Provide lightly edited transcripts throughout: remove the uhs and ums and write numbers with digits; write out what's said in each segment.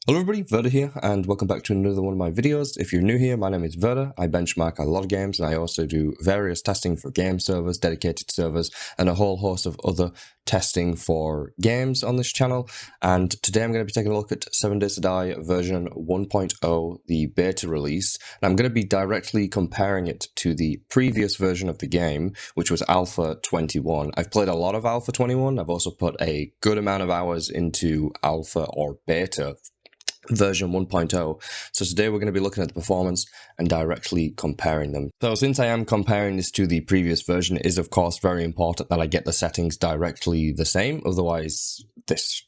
Hello everybody, Verda here, and welcome back to another one of my videos. If you're new here, my name is Verda. I benchmark a lot of games, and I also do various testing for game servers, dedicated servers, and a whole host of other testing for games on this channel. And today I'm going to be taking a look at 7 Days to Die version 1.0, the beta release. And I'm going to be directly comparing it to the previous version of the game, which was Alpha 21. I've played a lot of Alpha 21. I've also put a good amount of hours into Alpha or Beta version 1.0. So today we're going to be looking at the performance and directly comparing them. So since I am comparing this to the previous version, it is of course very important that I get the settings directly the same, otherwise this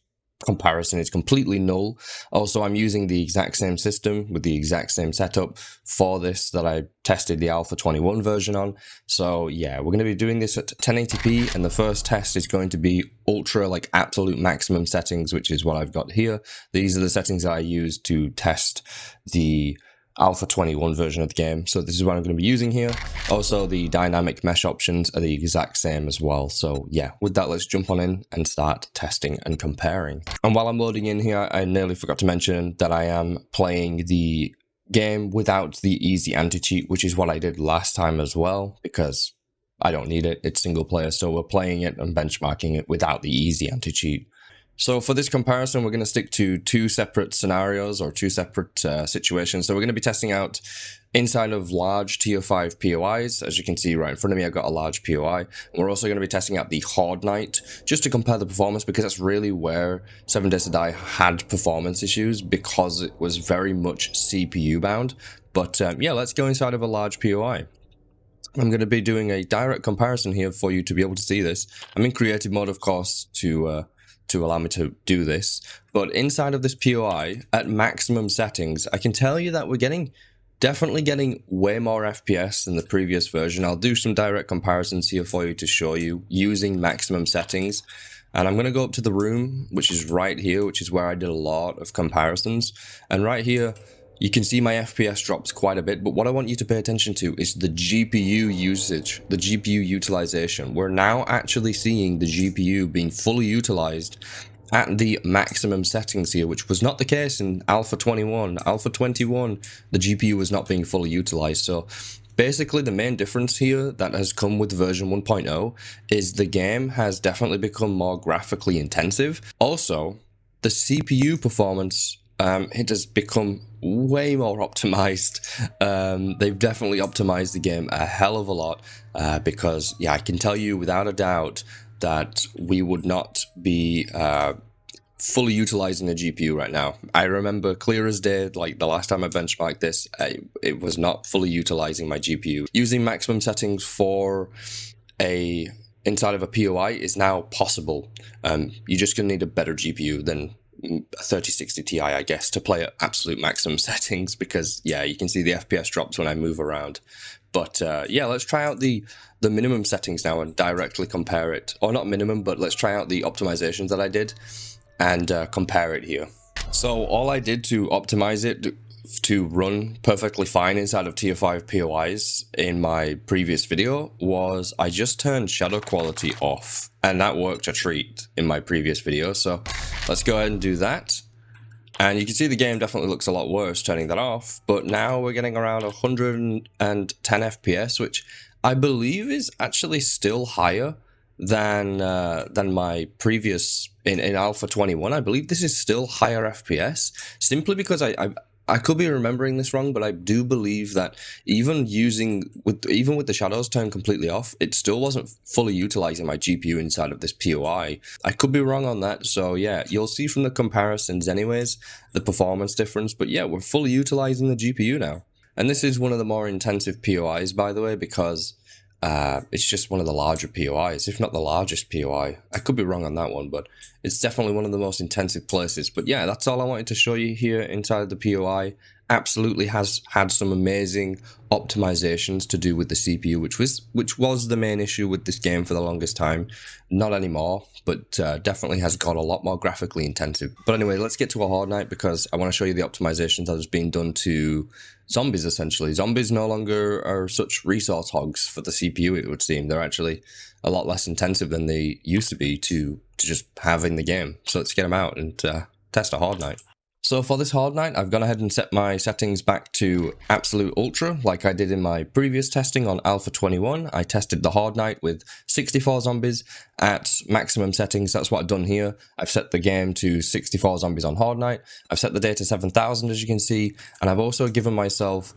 comparison is completely null. Also, I'm using the exact same system with the exact same setup for this that I tested the Alpha 21 version on. So yeah, we're going to be doing this at 1080p, and the first test is going to be ultra, like absolute maximum settings, which is what I've got here. These are the settings that I used to test the Alpha 21 version of the game. So this is what I'm going to be using here. Also, the dynamic mesh options are the exact same as well. So yeah, with that, let's jump on in and start testing and comparing. And while I'm loading in here, I nearly forgot to mention that I am playing the game without the easy anti-cheat, which is what I did last time as well, because I don't need it. It's single player, so we're playing it and benchmarking it without the easy anti-cheat. So for this comparison, we're going to stick to two separate scenarios or two separate situations. So we're going to be testing out inside of large tier 5 POIs. As you can see right in front of me, I've got a large POI. We're also going to be testing out the Horde night just to compare the performance, because that's really where 7 Days to Die had performance issues, because it was very much CPU bound. But yeah, let's go inside of a large POI. I'm going to be doing a direct comparison here for you to be able to see this. I'm in creative mode, of course, to allow me to do this, but inside of this POI at maximum settings, I can tell you that we're definitely getting way more FPS than the previous version. I'll do some direct comparisons here for you to show you using maximum settings. And I'm going to go up to the room, which is right here, which is where I did a lot of comparisons. And right here, you can see my FPS drops quite a bit, but what I want you to pay attention to is the GPU usage, the GPU utilization. We're now actually seeing the GPU being fully utilized at the maximum settings here, which was not the case in Alpha 21. Alpha 21, the GPU was not being fully utilized. So basically the main difference here that has come with version 1.0 is the game has definitely become more graphically intensive. Also, the CPU performance, it has become way more optimized. They've definitely optimized the game a hell of a lot, because yeah, I can tell you without a doubt that we would not be fully utilizing the GPU right now. I remember clear as day, like the last time I benchmarked this, it was not fully utilizing my GPU. Using maximum settings for inside of a POI is now possible. You're just gonna need a better GPU than a 3060 Ti, I guess, to play at absolute maximum settings, because yeah, you can see the FPS drops when I move around. But yeah, let's try out the minimum settings now and directly compare it, or not minimum, but let's try out the optimizations that I did and compare it here. So all I did to optimize it to run perfectly fine inside of tier 5 POIs in my previous video was I just turned shadow quality off, and that worked a treat in my previous video. So let's go ahead and do that. And you can see the game definitely looks a lot worse turning that off, but now we're getting around 110 FPS, which I believe is actually still higher than my previous in Alpha 21. I believe this is still higher FPS, simply because I could be remembering this wrong, but I do believe that even with the shadows turned completely off, it still wasn't fully utilizing my GPU inside of this POI. I could be wrong on that, so yeah, you'll see from the comparisons anyways, the performance difference, but yeah, we're fully utilizing the GPU now. And this is one of the more intensive POIs, by the way, because it's just one of the larger POIs, if not the largest POI. I could be wrong on that one, but it's definitely one of the most intensive places. But yeah, that's all I wanted to show you here inside the POI. Absolutely has had some amazing optimizations to do with the CPU, which was the main issue with this game for the longest time. Not anymore, but definitely has got a lot more graphically intensive. But anyway, let's get to a Horde night, because I want to show you the optimizations that has been done to zombies, essentially. Zombies no longer are such resource hogs for the CPU, it would seem. They're actually a lot less intensive than they used to be to just have in the game. So let's get them out and test a Horde night. So for this Horde night, I've gone ahead and set my settings back to absolute ultra, like I did in my previous testing on Alpha 21. I tested the Horde night with 64 zombies at maximum settings. That's what I've done here. I've set the game to 64 zombies on Horde night. I've set the day to 7,000, as you can see, and I've also given myself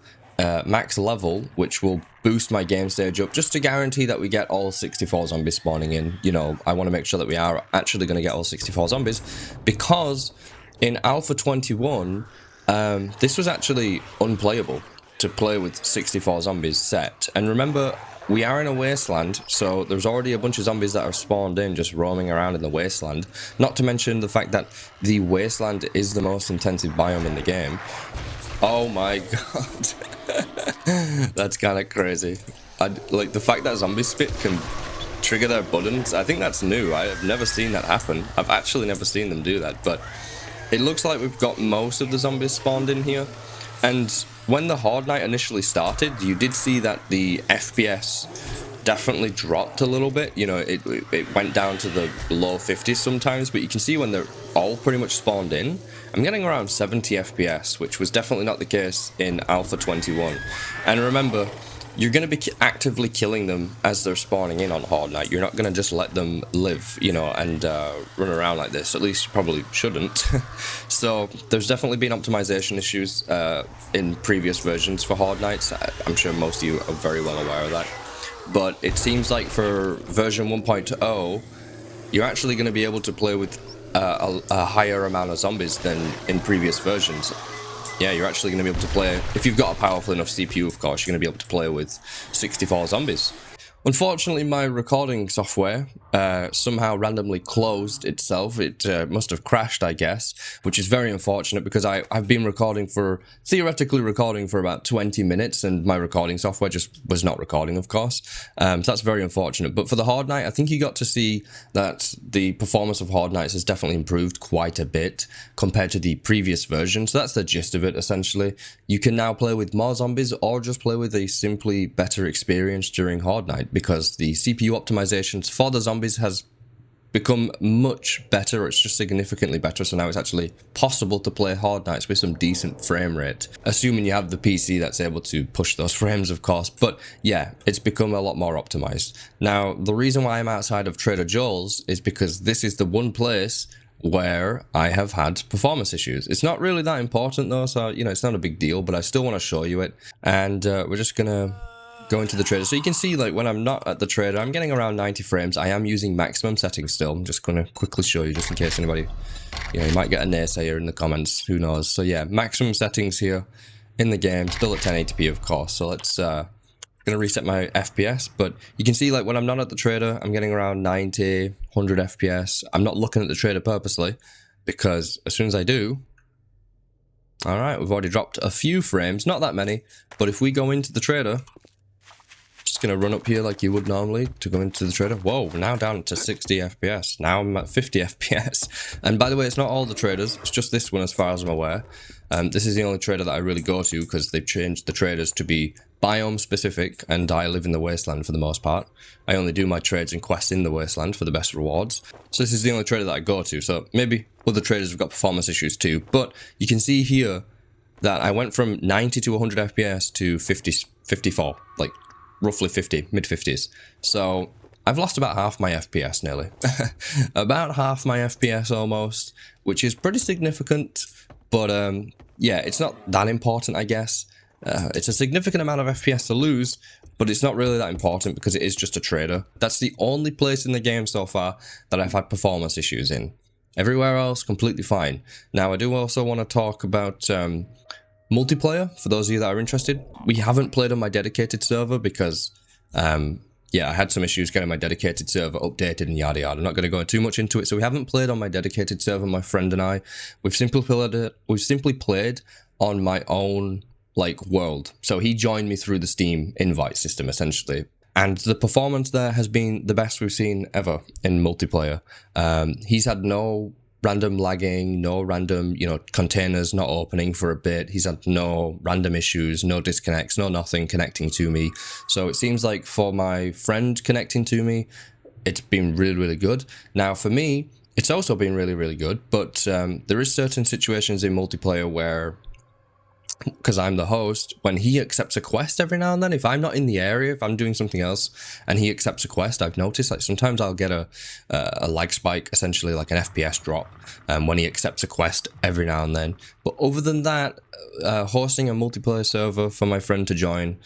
max level, which will boost my game stage up just to guarantee that we get all 64 zombies spawning in. You know, I want to make sure that we are actually going to get all 64 zombies, because in Alpha 21, this was actually unplayable to play with 64 zombies set. And remember, we are in a wasteland, so there's already a bunch of zombies that are spawned in just roaming around in the wasteland. Not to mention the fact that the wasteland is the most intensive biome in the game. Oh my god. That's kind of crazy. Like, the fact that zombie spit can trigger their buttons, I think that's new. I've never seen that happen. I've actually never seen them do that, but it looks like we've got most of the zombies spawned in here. And when the Horde night initially started, you did see that the FPS definitely dropped a little bit. You know, it went down to the low 50s sometimes, but you can see when they're all pretty much spawned in, I'm getting around 70 FPS, which was definitely not the case in Alpha 21. And remember, you're going to be actively killing them as they're spawning in on Horde night. You're not going to just let them live, you know, and run around like this. At least you probably shouldn't. So there's definitely been optimization issues in previous versions for Horde nights. I'm sure most of you are very well aware of that. But it seems like for version 1.0, you're actually going to be able to play with a higher amount of zombies than in previous versions. Yeah, you're actually going to be able to play, if you've got a powerful enough CPU, of course, you're going to be able to play with 64 zombies. Unfortunately, my recording software somehow randomly closed itself. It must have crashed, I guess, which is very unfortunate because I've been theoretically recording for about 20 minutes, and my recording software just was not recording, of course. So that's very unfortunate. But for the Horde night, I think you got to see that the performance of Horde nights has definitely improved quite a bit compared to the previous version. So that's the gist of it, essentially. You can now play with more zombies or just play with a simply better experience during Horde night, because the CPU optimizations for the zombies has become much better. It's just significantly better, so now it's actually possible to play Horde nights with some decent frame rate, assuming you have the PC that's able to push those frames, of course. But yeah, it's become a lot more optimized. Now, the reason why I'm outside of Trader Joel's is because this is the one place where I have had performance issues. It's not really that important though, so you know, it's not a big deal, but I still want to show you it. And we're just gonna go into the trader. So you can see, like, when I'm not at the trader, I'm getting around 90 frames. I am using maximum settings still. I'm just going to quickly show you, just in case anybody, you know, you might get a naysayer in the comments, who knows. So yeah, maximum settings here in the game, still at 1080p, of course. So let's going to reset my FPS, but you can see, like, when I'm not at the trader, I'm getting around 90, 100 FPS. I'm not looking at the trader purposely, because as soon as I do, all right, we've already dropped a few frames, not that many, but if we go into the trader, just gonna run up here like you would normally to go into the trader. Whoa, we're now down to 60 FPS. Now I'm at 50 FPS. And by the way, it's not all the traders, it's just this one as far as I'm aware. This is the only trader that I really go to because they've changed the traders to be biome specific, and I live in the wasteland for the most part. I only do my trades and quests in the wasteland for the best rewards. So this is the only trader that I go to. So maybe other traders have got performance issues too. But you can see here that I went from 90 to 100 FPS to 54, like roughly 50, mid-50s. So I've lost about half my FPS nearly. About half my FPS almost, which is pretty significant. But yeah, it's not that important, I guess. It's a significant amount of FPS to lose, but it's not really that important because it is just a trader. That's the only place in the game so far that I've had performance issues in. Everywhere else, completely fine. Now, I do also want to talk about multiplayer, for those of you that are interested. We haven't played on my dedicated server because, yeah, I had some issues getting my dedicated server updated and yada yada. I'm not going to go too much into it. So we haven't played on my dedicated server, my friend and I. We've simply played on my own, like, world. So he joined me through the Steam invite system, essentially. And the performance there has been the best we've seen ever in multiplayer. He's had no random lagging, no random, you know, containers not opening for a bit. He's had no random issues, no disconnects, no nothing connecting to me. So it seems like for my friend connecting to me, it's been really, really good. Now for me, It's also been really, really good, but there is certain situations in multiplayer where, because I'm the host, when he accepts a quest every now and then, if I'm not in the area, if I'm doing something else and he accepts a quest, I've noticed like sometimes I'll get a lag spike, essentially like an FPS drop, when he accepts a quest every now and then. But other than that, hosting a multiplayer server for my friend to join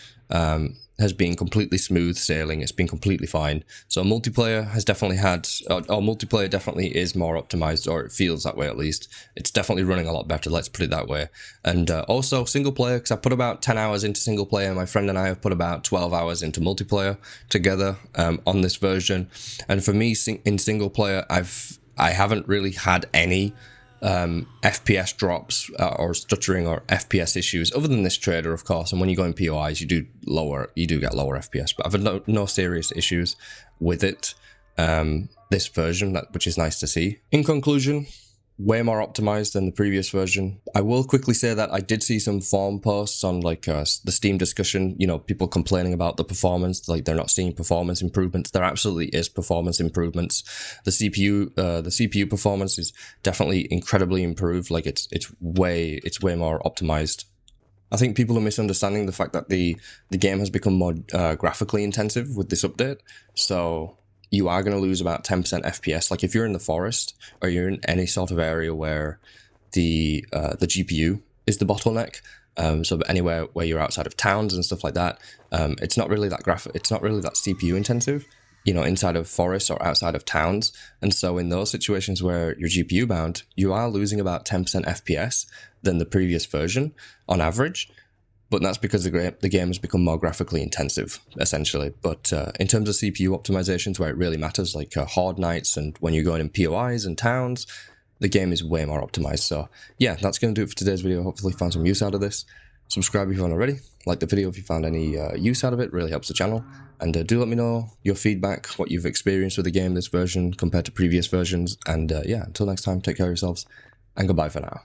has been completely smooth sailing. It's been completely fine. So multiplayer has definitely had, or multiplayer definitely is more optimized, or it feels that way at least. It's definitely running a lot better, let's put it that way. And also single player, because I put about 10 hours into single player. My friend and I have put about 12 hours into multiplayer together on this version. And for me, in single player, I haven't really had any FPS drops or stuttering or FPS issues, other than this trader, of course. And when you go in POIs, you do get lower FPS, but I've had no serious issues with it, this version, which is nice to see. In conclusion, way more optimized than the previous version. I will quickly say that I did see some forum posts on like the Steam discussion, you know, people complaining about the performance, like they're not seeing performance improvements. There absolutely is performance improvements. The CPU performance is definitely incredibly improved. Like it's way more optimized. I think people are misunderstanding the fact that the game has become more graphically intensive with this update. So you are going to lose about 10% FPS. Like if you're in the forest or you're in any sort of area where the GPU is the bottleneck, so anywhere where you're outside of towns and stuff like that, it's not really that CPU intensive, you know, inside of forests or outside of towns. And so in those situations where you're GPU bound, you are losing about 10% FPS than the previous version on average. But that's because the game has become more graphically intensive, essentially. But in terms of CPU optimizations, where it really matters, like Horde nights and when you're going in POIs and towns, the game is way more optimized. So yeah, that's going to do it for today's video. Hopefully you found some use out of this. Subscribe if you haven't already. Like the video if you found any use out of it. Really helps the channel. And do let me know your feedback, what you've experienced with the game, this version compared to previous versions. And yeah, until next time, take care of yourselves and goodbye for now.